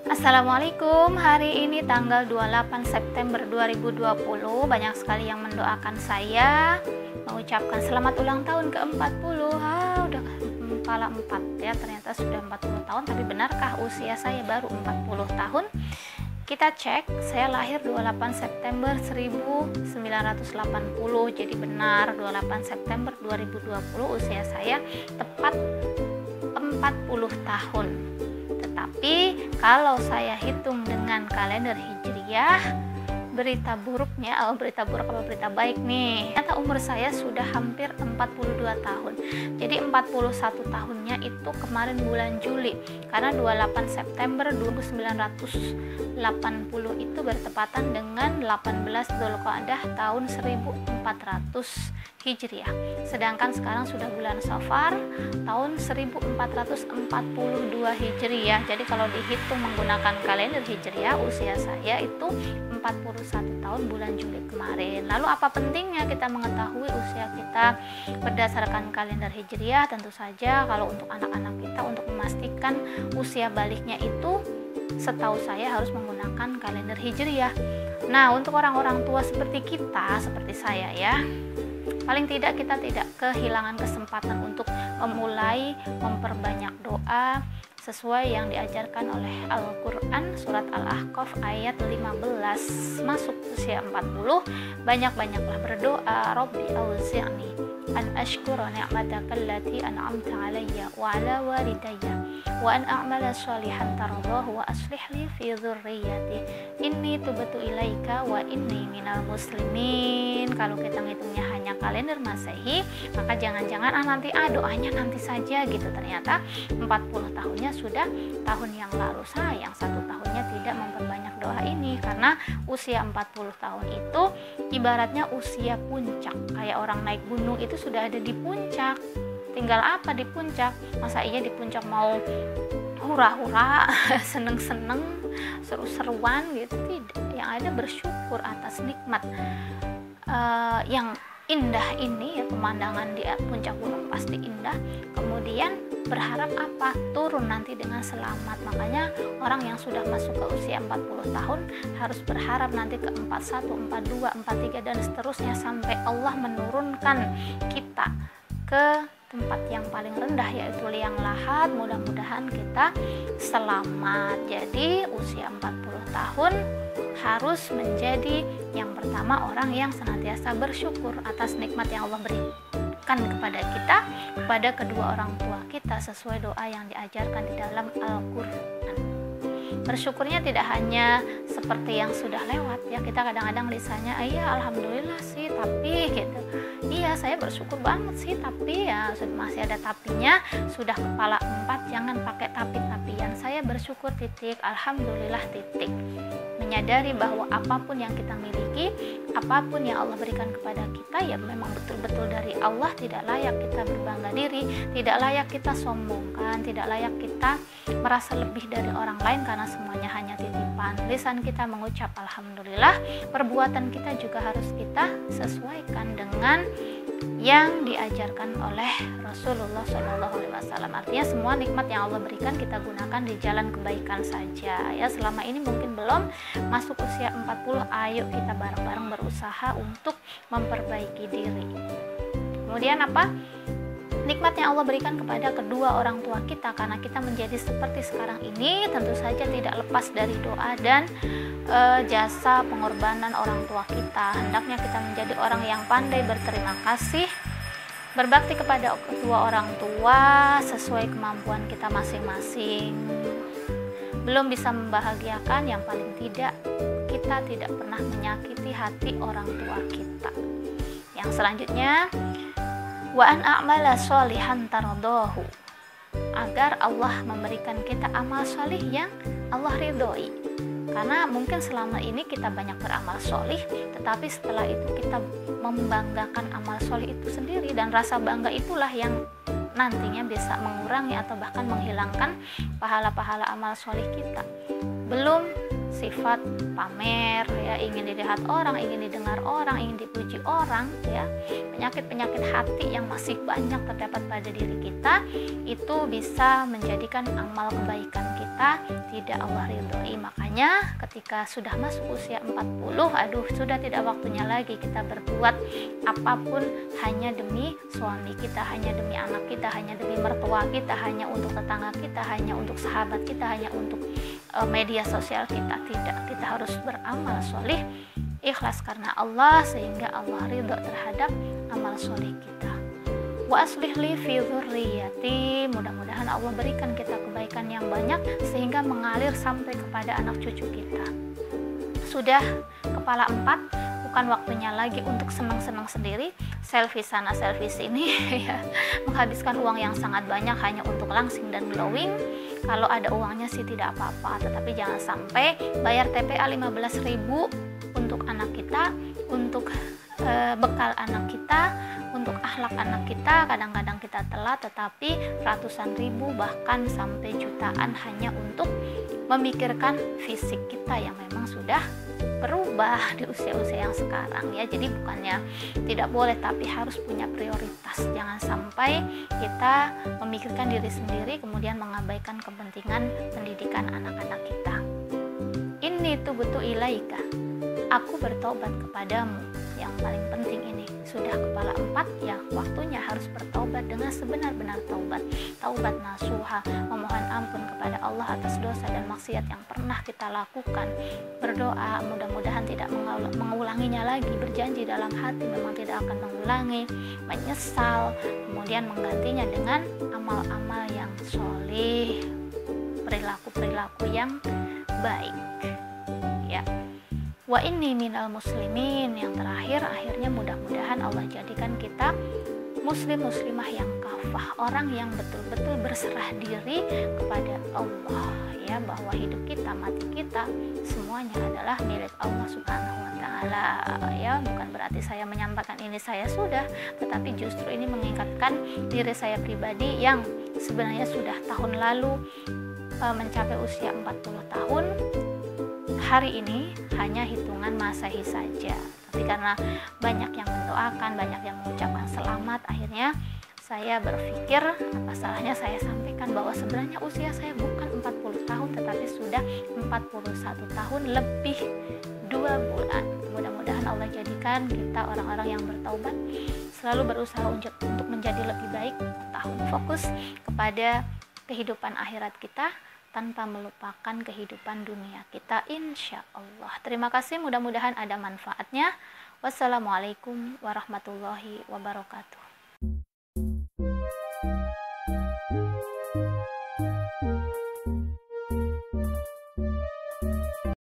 Assalamualaikum, hari ini tanggal 28 September 2020. Banyak sekali yang mendoakan saya, mengucapkan selamat ulang tahun ke-40. Udah kepala 4 ya, ternyata sudah 40 tahun. Tapi benarkah usia saya baru 40 tahun? Kita cek, saya lahir 28 September 1980. Jadi benar, 28 September 2020 usia saya tepat 40 tahun. Tetapi kalau saya hitung dengan kalender Hijriyah, berita buruknya, berita buruk apa berita baik nih, ternyata umur saya sudah hampir 42 tahun. Jadi 41 tahunnya itu kemarin bulan Juli, karena 28 September 1980 itu bertepatan dengan 18 Dzulqa'dah tahun 1400 Hijriah. Sedangkan sekarang sudah bulan Safar tahun 1442 Hijriah. Jadi kalau dihitung menggunakan kalender Hijriah, usia saya itu 41 tahun bulan Juli kemarin. Lalu apa pentingnya kita mengetahui usia kita berdasarkan kalender Hijriah? Tentu saja kalau untuk anak-anak kita, untuk memastikan usia baliknya itu, setahu saya harus menggunakan kalender Hijriah. Nah, untuk orang-orang tua seperti kita, seperti saya ya, paling tidak kita tidak kehilangan kesempatan untuk memulai memperbanyak doa sesuai yang diajarkan oleh Al-Quran, surat Al-Ahqaf ayat 15. Masuk usia 40, banyak-banyaklah berdoa. Rabbi auzi'ni an ashkura ni'mataka allati an'amta alayya wa ala walidayya wa an a'mala shalihan tardahu wa aslih li fi dzurriyyati inni tubtu ilaika wa inni minal muslimin. Kalau kita ngitungnya hanya kalender Masehi, maka jangan-jangan nanti doanya nanti saja gitu. Ternyata 40 tahunnya sudah tahun yang lalu. Sayang 1 tahunnya tidak memperbanyak doa ini, karena usia 40 tahun itu ibaratnya usia puncak. Kayak orang naik gunung itu sudah ada di puncak. Tinggal apa di puncak? Masa iya di puncak mau hura-hura, seneng-seneng, seru-seruan gitu? Tidak. Yang ada bersyukur atas nikmat yang indah ini ya. Pemandangan di puncak gunung pasti indah. Kemudian berharap apa? Turun nanti dengan selamat. Makanya orang yang sudah masuk ke usia 40 tahun harus berharap nanti ke 41, 42, 43 dan seterusnya sampai Allah menurunkan kita ke tempat yang paling rendah, yaitu liang lahat. Mudah-mudahan kita selamat. Jadi usia 40 tahun harus menjadi yang pertama orang yang senantiasa bersyukur atas nikmat yang Allah berikan kepada kita, kepada kedua orang tua kita, sesuai doa yang diajarkan di dalam Al-Quran. Bersyukurnya tidak hanya seperti yang sudah lewat ya. Kita kadang-kadang lisannya iya alhamdulillah sih, tapi gitu. Iya saya bersyukur banget sih, tapi ya masih ada tapinya. Sudah kepala 4, jangan pakai tapi-tapian. Saya bersyukur titik, alhamdulillah titik. Menyadari bahwa apapun yang kita miliki, apapun yang Allah berikan kepada kita ya memang betul-betul dari Allah. Tidak layak kita berbangga diri, tidak layak kita sombongkan, tidak layak kita merasa lebih dari orang lain, karena semuanya hanya titipan. Lisan kita mengucap alhamdulillah, perbuatan kita juga harus kita sesuaikan dengan yang diajarkan oleh Rasulullah SAW. Artinya semua nikmat yang Allah berikan kita gunakan di jalan kebaikan saja ya. Selama ini mungkin belum masuk usia 40, ayo kita bareng-bareng berusaha untuk memperbaiki diri. Kemudian apa? Nikmat yang Allah berikan kepada kedua orang tua kita, karena kita menjadi seperti sekarang ini tentu saja tidak lepas dari doa dan jasa pengorbanan orang tua kita. Hendaknya kita menjadi orang yang pandai berterima kasih, berbakti kepada kedua orang tua sesuai kemampuan kita masing-masing. Belum bisa membahagiakan, yang paling tidak kita tidak pernah menyakiti hati orang tua kita. Yang selanjutnya, wa an a'mala sholihan tardahu, agar Allah memberikan kita amal solih yang Allah ridhoi. Karena mungkin selama ini kita banyak beramal solih, tetapi setelah itu kita membanggakan amal solih itu sendiri, dan rasa bangga itulah yang nantinya bisa mengurangi atau bahkan menghilangkan pahala-pahala amal solih kita. Belum sifat pamer ya, ingin dilihat orang, ingin didengar orang, ingin dipuji orang ya. Penyakit-penyakit hati yang masih banyak terdapat pada diri kita itu bisa menjadikan amal kebaikan kita tidak Allah ridhoi. Makanya ketika sudah masuk usia 40, aduh sudah tidak waktunya lagi kita berbuat apapun hanya demi suami kita, hanya demi anak kita, hanya demi mertua kita, hanya untuk tetangga kita, hanya untuk sahabat kita, hanya untuk media sosial kita. Tidak, kita harus beramal soleh ikhlas karena Allah sehingga Allah ridho terhadap amal soleh kita. Wa aslih li fi dzurriyyati, mudah-mudahan Allah berikan kita kebaikan yang banyak sehingga mengalir sampai kepada anak cucu kita. Sudah kepala 4, bukan waktunya lagi untuk senang-senang sendiri, selfie sana selfie sini ya, menghabiskan uang yang sangat banyak hanya untuk langsing dan glowing. Kalau ada uangnya sih tidak apa-apa, tetapi jangan sampai bayar TPA 15.000 untuk anak kita, untuk bekal anak kita, untuk akhlak anak kita. Kadang-kadang kita telat, tetapi ratusan ribu bahkan sampai jutaan hanya untuk memikirkan fisik kita yang memang sudah berubah di usia-usia yang sekarang ya. Jadi bukannya tidak boleh, tapi harus punya prioritas. Jangan sampai kita memikirkan diri sendiri kemudian mengabaikan kepentingan pendidikan anak-anak kita. Ini tuh butuh ilaika, aku bertobat kepadamu. Yang paling penting ini, sudah kepala 4 ya, waktunya harus bertaubat dengan sebenar-benar taubat, taubat nasuha, memohon ampun kepada Allah atas dosa dan maksiat yang pernah kita lakukan, berdoa mudah-mudahan tidak mengulanginya lagi, berjanji dalam hati memang tidak akan mengulangi, menyesal, kemudian menggantinya dengan amal-amal yang soleh, perilaku-perilaku yang baik ya. Wa inni minal muslimin, yang terakhir akhirnya mudah-mudahan Allah jadikan kita muslim muslimah yang kafah, orang yang betul-betul berserah diri kepada Allah ya, bahwa hidup kita, mati kita semuanya adalah milik Allah Subhanahu wa taala ya. Bukan berarti saya menyampaikan ini saya sudah, tetapi justru ini mengingatkan diri saya pribadi yang sebenarnya sudah tahun lalu mencapai usia 40 tahun. Hari ini hanya hitungan Masehi saja, tapi karena banyak yang mendoakan, banyak yang mengucapkan selamat, akhirnya saya berpikir apa salahnya saya sampaikan bahwa sebenarnya usia saya bukan 40 tahun tetapi sudah 41 tahun lebih 2 bulan. Mudah-mudahan Allah jadikan kita orang-orang yang bertaubat, selalu berusaha untuk menjadi lebih baik, tahun fokus kepada kehidupan akhirat kita tanpa melupakan kehidupan dunia kita, insya Allah. Terima kasih, mudah-mudahan ada manfaatnya. Wassalamualaikum warahmatullahi wabarakatuh.